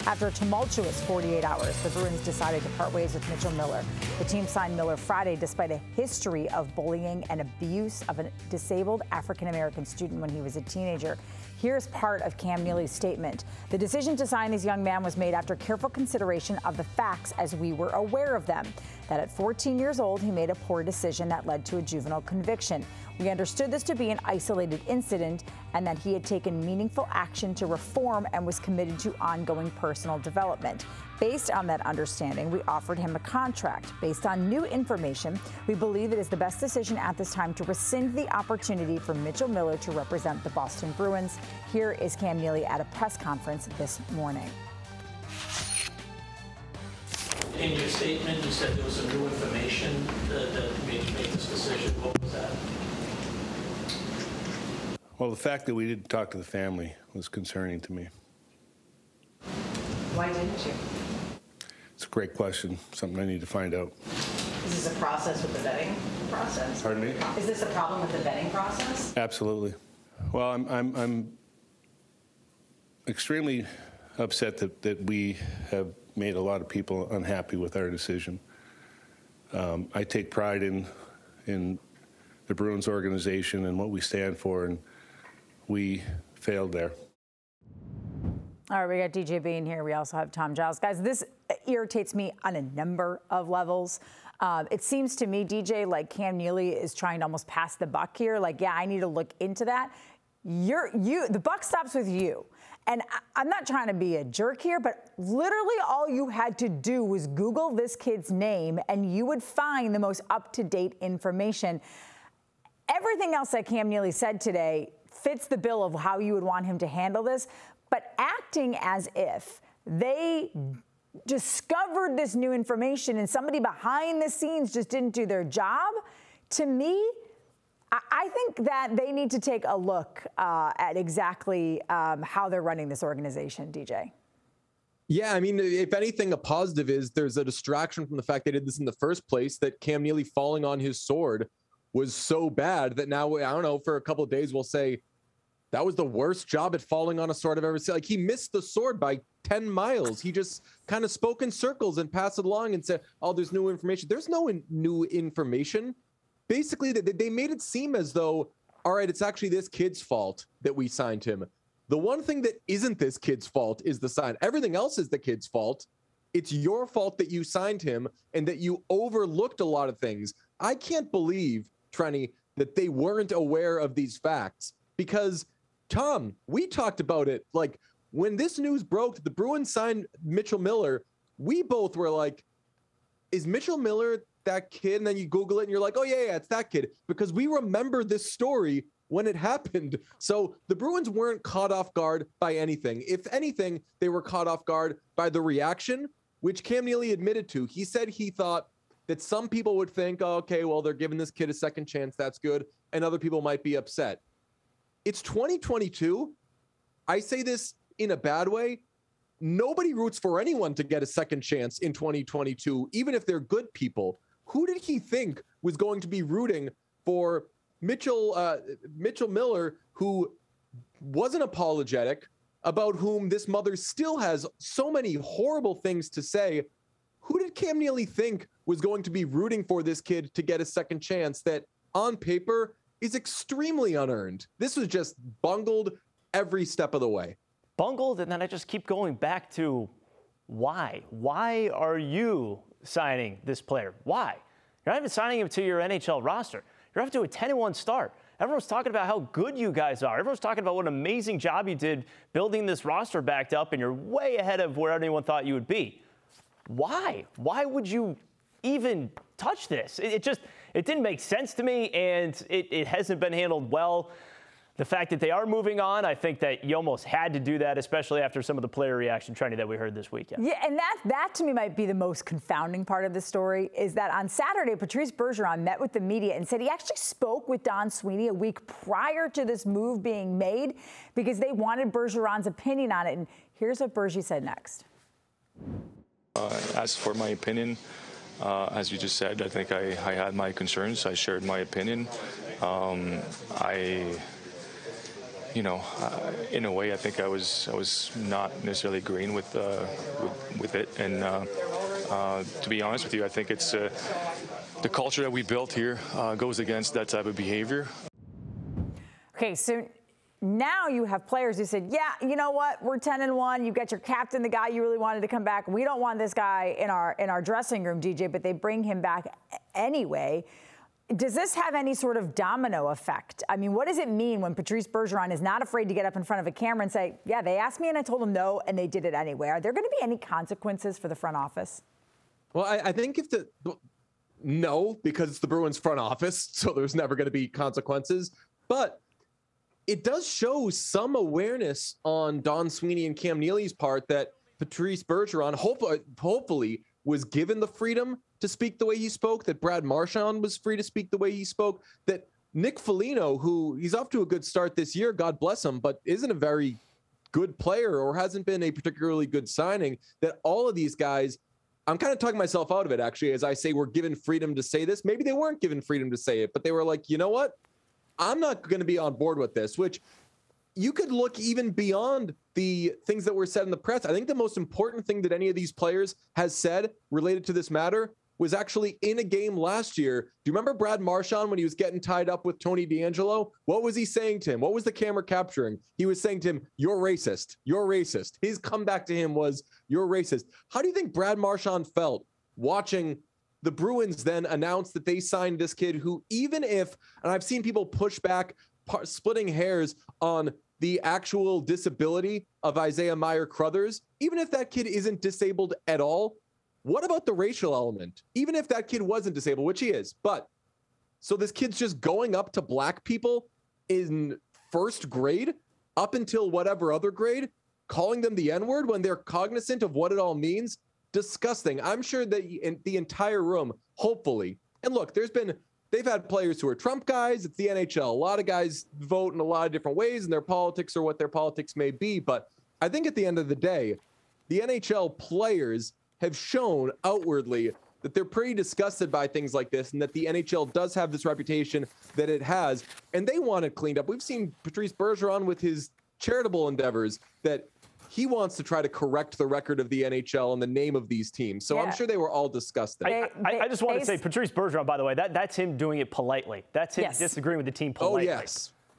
After a tumultuous 48 hours, the Bruins decided to part ways with Mitchell Miller. The team signed Miller Friday despite a history of bullying and abuse of a disabled African-American student when he was a teenager. Here's part of Cam Neely's statement. The decision to sign this young man was made after careful consideration of the facts as we were aware of them. That at 14 years old, he made a poor decision that led to a juvenile conviction. We understood this to be an isolated incident and that he had taken meaningful action to reform and was committed to ongoing personal development. Based on that understanding, we offered him a contract. Based on new information, we believe it is the best decision at this time to rescind the opportunity for Mitchell Miller to represent the Boston Bruins. Here is Cam Neely at a press conference this morning. In your statement, you said there was some new information that made you make this decision. What was that? Well, the fact that we didn't talk to the family was concerning to me. Why didn't you? It's a great question, something I need to find out. Is this a process with the vetting process? Pardon me? Is this a problem with the vetting process? Absolutely. Well, I'm extremely upset that we have made a lot of people unhappy with our decision. I take pride in the Bruins organization and what we stand for, and we failed there. All right, we got DJ Bean here. We also have Tom Giles. Guys, this irritates me on a number of levels. It seems to me, DJ, like Cam Neely is trying to almost pass the buck here. Like, yeah, I need to look into that. The buck stops with you. And I'm not trying to be a jerk here, but literally all you had to do was Google this kid's name and you would find the most up-to-date information. Everything else that Cam Neely said today fits the bill of how you would want him to handle this, but acting as if they discovered this new information and somebody behind the scenes just didn't do their job, to me, I think that they need to take a look at exactly how they're running this organization, DJ. Yeah, I mean, if anything, a positive is there's a distraction from the fact they did this in the first place, that Cam Neely falling on his sword was so bad that now, I don't know, for a couple of days we'll say that was the worst job at falling on a sword I've ever seen. Like, he missed the sword by 10 miles. He just kind of spoke in circles and passed it along and said, oh, there's new information. There's no new information. Basically, they made it seem as though, all right, it's actually this kid's fault that we signed him. The one thing that isn't this kid's fault is the sign. Everything else is the kid's fault. It's your fault that you signed him and that you overlooked a lot of things. I can't believe, Trenny, that they weren't aware of these facts because, Tom, we talked about it. Like, when this news broke that the Bruins signed Mitchell Miller, we both were like, is Mitchell Miller that kid? And then you Google it and you're like, oh, yeah, it's that kid. Because we remember this story when it happened. So the Bruins weren't caught off guard by anything. If anything, they were caught off guard by the reaction, which Cam Neely admitted to. He said he thought that some people would think, oh, okay, well, they're giving this kid a second chance. That's good. And other people might be upset. It's 2022. I say this in a bad way. Nobody roots for anyone to get a second chance in 2022, even if they're good people. Who did he think was going to be rooting for Mitchell Miller, who wasn't apologetic, about whom this mother still has so many horrible things to say? Who did Cam Neely think was going to be rooting for this kid to get a second chance that on paper is extremely unearned? This was just bungled every step of the way. Bungled, and then I just keep going back to why? Why are you signing this player? Why? You're not even signing him to your NHL roster. You're off to a 10-1 start. Everyone's talking about how good you guys are. Everyone's talking about what an amazing job you did building this roster backed up, and you're way ahead of where anyone thought you would be. Why? Why would you even touch this? It didn't make sense to me, and it hasn't been handled well. The fact that they are moving on, I think that you almost had to do that, especially after some of the player reaction training that we heard this weekend. Yeah, and that to me might be the most confounding part of the story, is that on Saturday, Patrice Bergeron met with the media and said he actually spoke with Don Sweeney a week prior to this move being made because they wanted Bergeron's opinion on it. And here's what Bergie said next. As for my opinion, as you just said, I think I had my concerns. I shared my opinion. in a way, I think I was not necessarily agreeing with it. And to be honest with you, I think it's the culture that we built here goes against that type of behavior. Okay, so now you have players who said, yeah, you know what, we're 10-1. You got your captain, the guy you really wanted to come back. We don't want this guy in our dressing room, DJ, but they bring him back anyway. Does this have any sort of domino effect? I mean, what does it mean when Patrice Bergeron is not afraid to get up in front of a camera and say, yeah, they asked me and I told them no, and they did it anyway? Are there going to be any consequences for the front office? Well, I think no, because it's the Bruins front office, so there's never going to be consequences. But it does show some awareness on Don Sweeney and Cam Neely's part that Patrice Bergeron hopefully was given the freedom to speak the way he spoke, that Brad Marchand was free to speak the way he spoke, that Nick Foligno, who he's off to a good start this year, God bless him, but isn't a very good player or hasn't been a particularly good signing, that all of these guys, I'm kind of talking myself out of it, actually, as I say we're given freedom to say this. Maybe they weren't given freedom to say it, but they were like, you know what? I'm not going to be on board with this, which you could look even beyond the things that were said in the press. I think the most important thing that any of these players has said related to this matter was actually in a game last year. Do you remember Brad Marchand when he was getting tied up with Tony DeAngelo? What was he saying to him? What was the camera capturing? He was saying to him, you're racist. You're racist. His comeback to him was, you're racist. How do you think Brad Marchand felt watching the Bruins then announce that they signed this kid who, even if, and I've seen people push back, splitting hairs on the actual disability of Isaiah Meyer-Crothers, even if that kid isn't disabled at all, what about the racial element? Even if that kid wasn't disabled, which he is, but so this kid's just going up to black people in first grade up until whatever other grade, calling them the N-word when they're cognizant of what it all means. Disgusting. I'm sure that in the entire room, hopefully, and look, they've had players who are Trump guys. It's the NHL. A lot of guys vote in a lot of different ways in their politics or what their politics may be. But I think at the end of the day, the NHL players have shown outwardly that they're pretty disgusted by things like this and that the NHL does have this reputation that it has, and they want it cleaned up. We've seen Patrice Bergeron with his charitable endeavors that he wants to try to correct the record of the NHL and the name of these teams. So yeah. I'm sure they were all disgusted. I just want to say Patrice Bergeron, by the way, that's him doing it politely. That's him disagreeing with the team politely. Oh, yes.